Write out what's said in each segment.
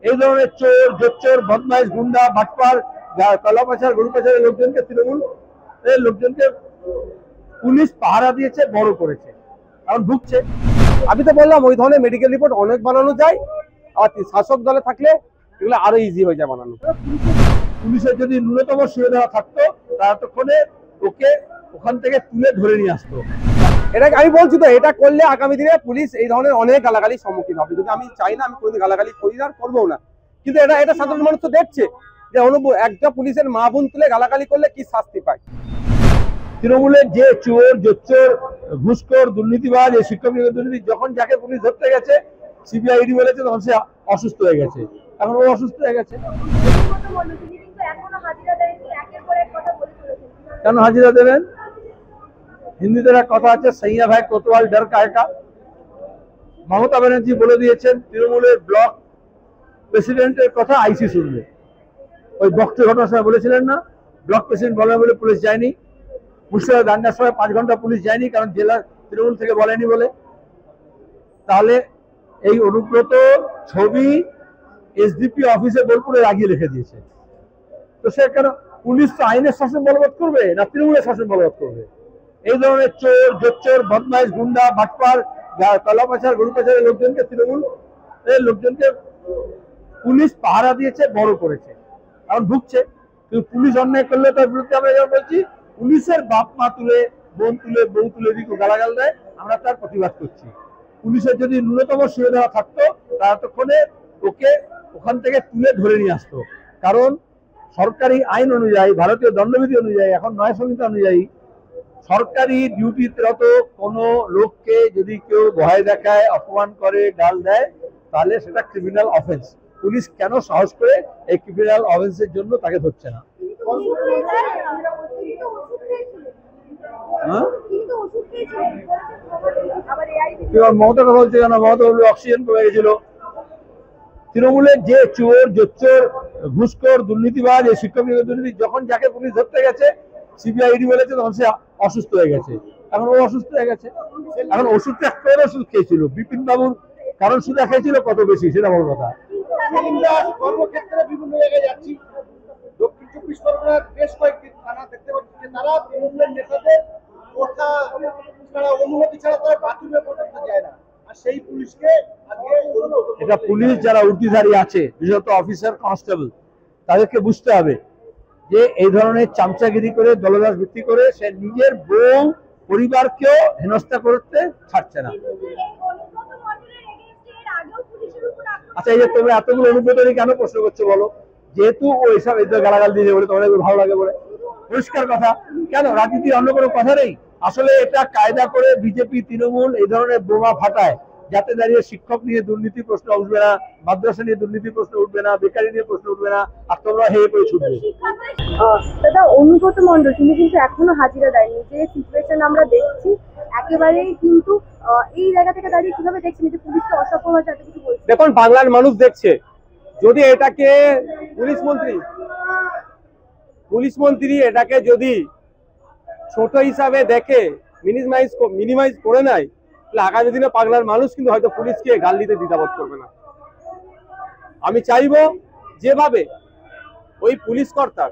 এই ধরনের চোর, জোচ্চোর, বদমাইশ, গুন্ডা, বাটপার, কলা পাচার, গরু পাচারের লোকজনকে তৃণমূল লোকজনকে পুলিশ পাহারা দিয়েছে, বড় করেছে, এখন ঢুকছে। আমি তো বললাম ওই ধরনের মেডিকেল রিপোর্ট অনেক বানানো যায়, আর শাসক দলে থাকলে এগুলো আরো ইজি হয়ে যায় বানানো। পুলিশের যদি ন্যূনতম সুবিধা থাকতো ততক্ষণে ওকে ওখান থেকে তুলে ধরে নিয়ে আসতো। এটা আমি বলছি তো, এটা করলে আগামী দিনে পুলিশ এই ধরনের অনেক গালাগালির সম্মুখীন হবে। যদি আমি চাই না, আমি কোনোদিন গালাগালি করি না, করবো না, কিন্তু এটা সাধারণ মানুষ তো দেখছে যে একটা পুলিশের মা বোন তুলে গালাগালি করলে কি শাস্তি পায়। তৃণমূলের যে চোর, জোচ্চোর, ঘুষখোর, দুর্নীতিবাজ, এই শিক্ষক দুর্নীতি, যখন যাকে পুলিশ ধরতে গেছে সিবিআইডি বলেছে তখন সে অসুস্থ হয়ে গেছে, এখন ও অসুস্থ হয়ে গেছে। কেন হাজিরা দেবেন? হিন্দিতে একটা কথা আছে, সৈয়া ভাই কোতোয়াল ডর কায়কা। মমতা ব্যানার্জি বলে দিয়েছেন তৃণমূলের ব্লক প্রেসিডেন্টের কথা আইসি শুনবে। ওই বক্তব্য ঘটনার সময় বলেছিলেন না, ব্লক প্রেসিডেন্ট বলে বলে পুলিশ যায়নি। মুর্শিদাবাদ দাঙ্গার সময় 5 ঘন্টা পুলিশ যায়নি, কারণ জেলা তৃণমূল থেকে বলেনি বলে। তাহলে এই অনুব্রত ছবি এসডিপি অফিসে বোলপুরে লাগিয়ে রেখে দিয়েছে। তো সে কেন? পুলিশ তো আইনের শাসন বলবৎ করবে না তৃণমূলের শাসন বলবৎ করবে? এই ধরনের চোর, জোচ্চোর, বদমাইশ, গুন্ডা, বাটপার, কলা পাচার, গরু পাচারের লোকজনকে তৃণমূল লোকজনকে পুলিশ পাহারা দিয়েছে, বড় করেছে, এখন ঢুকছে। কিন্তু পুলিশ অন্যায় করলে তার বিরুদ্ধে আমরা যেমন বলছি, পুলিশের বাপ মা তুলে, বোন তুলে, বউ তুলে দিকে গালাগাল দেয়, আমরা তার প্রতিবাদ করছি। পুলিশের যদি ন্যূনতম সুবিধা থাকতো ততক্ষণে ওকে ওখান থেকে তুলে ধরে নিয়ে আসতো। কারণ সরকারি আইন অনুযায়ী, ভারতীয় দণ্ডবিধি অনুযায়ী, এখন 9 সংহিতা অনুযায়ী, সরকারি ডিউটিরত কোনো লোককে যদি কেউ ভয় দেখায়, অপমান করে, গাল দেয়, তাহলে সেটা ক্রিমিনাল অফেন্স। পুলিশ কেন সাহস করে এই ক্রিমিনাল অফেন্সের জন্য তাকে ধরছে না? মমতা কথা বলছে কেন? মমতা বলবে অক্সিজেন কমে গেছিল। তৃণমূলের যে চোর, জোচ্চোর, ঘুষখোর, দুর্নীতিবাজ, এই শিক্ষক দুর্নীতি, যখন যাকে পুলিশ ধরতে গেছে সিবিআইডি বলেছে তখন সে অসুস্থ হয়ে গেছে, এখন ও অসুস্থ হয়ে গেছে। এখন ওষুধটা একটা ওষুধ খেয়েছিল, বিপিন বাবুর কারণ সুদা খেয়েছিল কত বেশি, সেটা বড় কথা। কর্মক্ষেত্রে বিভিন্ন জায়গায় যাচ্ছি, দক্ষিণ 24 পরগনার বেশ কয়েকটি থানা দেখতে পাচ্ছি যে তারা তৃণমূলের নেতাদের কথা ছাড়া, অনুমতি ছাড়া তারা বাথরুমে পর্যন্ত যায় না। আর সেই পুলিশকে এটা পুলিশ যারা উর্দিধারী আছে, বিশেষত অফিসার, কনস্টেবল, তাদেরকে বুঝতে হবে যে এই ধরনের চামচাগিরি করে, দলদাস ভিত্তি করে সে নিজের বউ পরিবারকেও হেনস্থা করতে ছাড়ছে না। আচ্ছা, এই যে তোমরা এতগুলো অনুব্রত কেন প্রশ্ন করছো বলো? যেহেতু ও এইসব গালাগাল দিয়ে বলে তোমাদের ভালো লাগে বলে, পরিষ্কার কথা। কেন রাজনীতির অন্য কোনো কথা নেই? আসলে এটা কায়দা করে বিজেপি, তৃণমূল এই ধরনের বোমা ফাটায়, যাতে দাঁড়িয়ে শিক্ষক নিয়ে দুর্নীতি প্রশ্ন উঠবে না, মাদ্রাসা নিয়ে দুর্নীতি প্রশ্ন উঠবে না, বেকারি নিয়ে প্রশ্ন উঠবে না, আর তোমরা হেয়ে করে ছুটবে। দাদা, অনুব্রত মণ্ডল তিনি কিন্তু এখনো হাজিরা দেয়নি। যে সিচুয়েশন আমরা দেখছি একেবারেই, কিন্তু এই জায়গা থেকে দাঁড়িয়ে কিভাবে দেখছেন যে পুলিশকে অসভ্য ভাষায় এত কিছু বলছে? দেখুন, বাংলার মানুষ দেখছে, যদি এটাকে পুলিশ মন্ত্রী এটাকে যদি ছোট হিসাবে দেখে, মিনিমাইজ করে নেয়, তাহলে আগামী দিনে বাংলার মানুষ কিন্তু হয়তো পুলিশকে গাল দিতে দ্বিধাবোধ করবে না। আমি চাইবো যেভাবে ওই পুলিশ কর্তার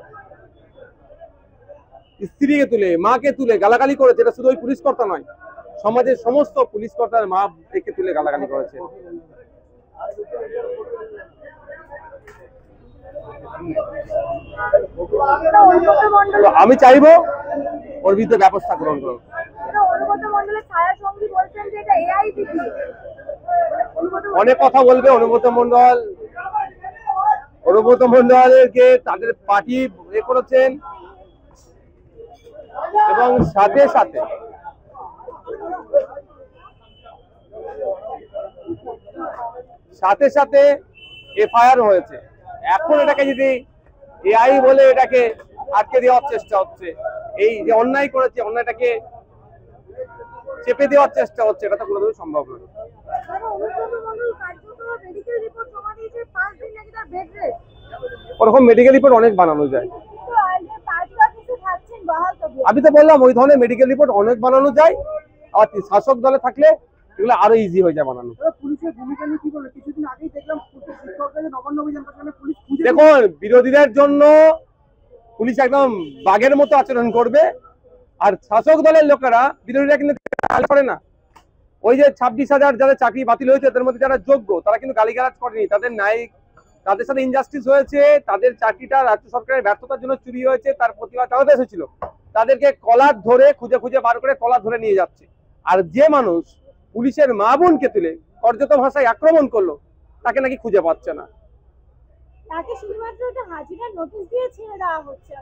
স্ত্রীকে তুলে, মাকে তুলে গালাগালি করেছে, এটা শুধু ওই পুলিশ কর্তা নয়, সমাজের সমস্ত পুলিশ কর্তার মা একে তুলে গালাগালি করেছে। আমি চাইবো ওর বিরুদ্ধে ব্যবস্থা গ্রহণ করুন। অনেক কথা বলবে অনুব্রত মণ্ডলকে, তাদের পার্টি এ করেছেন, এবং সাথে সাথে এফআইআর হয়েছে। এখন এটাকে যদি এআই বলে এটাকে আটকে দেওয়ার চেষ্টা হচ্ছে, এই যে অন্যায় করেছে অন্যায়টাকে চেপে দেওয়ার চেষ্টা হচ্ছে, এটা তো কোনোদিন সম্ভব নয়। ওরকম মেডিকেল রিপোর্ট অনেক বানানো যায়। আমি তো বললাম ওই ধরনের মেডিকেল রিপোর্ট অনেক বানানো যায়, আর শাসক দলে থাকলে এগুলো আরো ইজি হয়ে যায় বানানো। পুলিশের ভূমিকা নিয়ে কি বলবে? কিছুদিন আগেই দেখলাম শিক্ষকরা যে নবান্ন অভিযান সেখানে পুলিশ খুঁজে দেখুন, বিরোধীদের জন্য পুলিশ একদম বাঘের মতো আচরণ করবে, আর শাসক দলের লোকেরা বিরোধীরা কিন্তু গাল করে না। ওই যে 26,000 যারা চাকরি বাতিল হয়েছে তাদের মধ্যে যারা যোগ্য তারা কিন্তু গালিগালাজ করেনি, তাদের ন্যায়, তাদের সাথে ইনজাস্টিস হয়েছে, তাদের চাকরিটা রাজ্য সরকারের ব্যর্থতার জন্য চুরি হয়েছে, তার প্রতিবাদ জানাতে এসেছিল। তাদেরকে কলার ধরে খুঁজে খুঁজে বার করে কলার ধরে নিয়ে যাচ্ছে। আর যে মানুষ পুলিশের মা বোনকে তুলে কর্যত ভাষায় আক্রমণ করলো তাকে নাকি খুঁজে পাচ্ছে না। তাকে শুধুমাত্র একটা হাজিরা নোটিশ দিয়ে ছেড়ে দেওয়া হচ্ছে।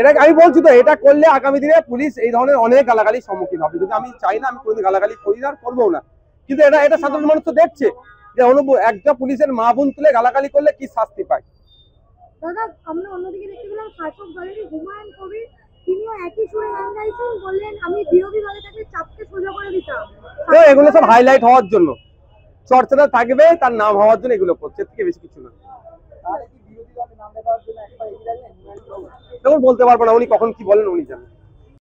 এটা আমি বলছি তো, এটা করলে আগামী দিনে পুলিশ এই ধরনের অনেক গালাগালির সম্মুখীন হবে। যদি আমি চাই না, আমি কোনোদিন গালাগালি করি না, করবো না, কিন্তু এটা সাধারণ মানুষ তো দেখছে যে একটা পুলিশের মা বোন তুলে গালাগালি করলে কি শাস্তি পায়। দাদা, আমরা অন্যদিকে দেখতে পেলাম শাসক দলেরই হুমায়ুন কবির, তিনিও একই সুরে গান গাইছেন, বললেন আমি বিরোধী দলে থাকলে চাপকে সোজা করে দিতাম। তো এগুলো সব হাইলাইট হওয়ার জন্য, চর্চাটা থাকবে, তার নাম হওয়ার জন্য এগুলো করছে, এর থেকে বেশি কিছু না। দেখুন, বলতে পারবো না, উনি কখন কি বলেন উনি জানেন।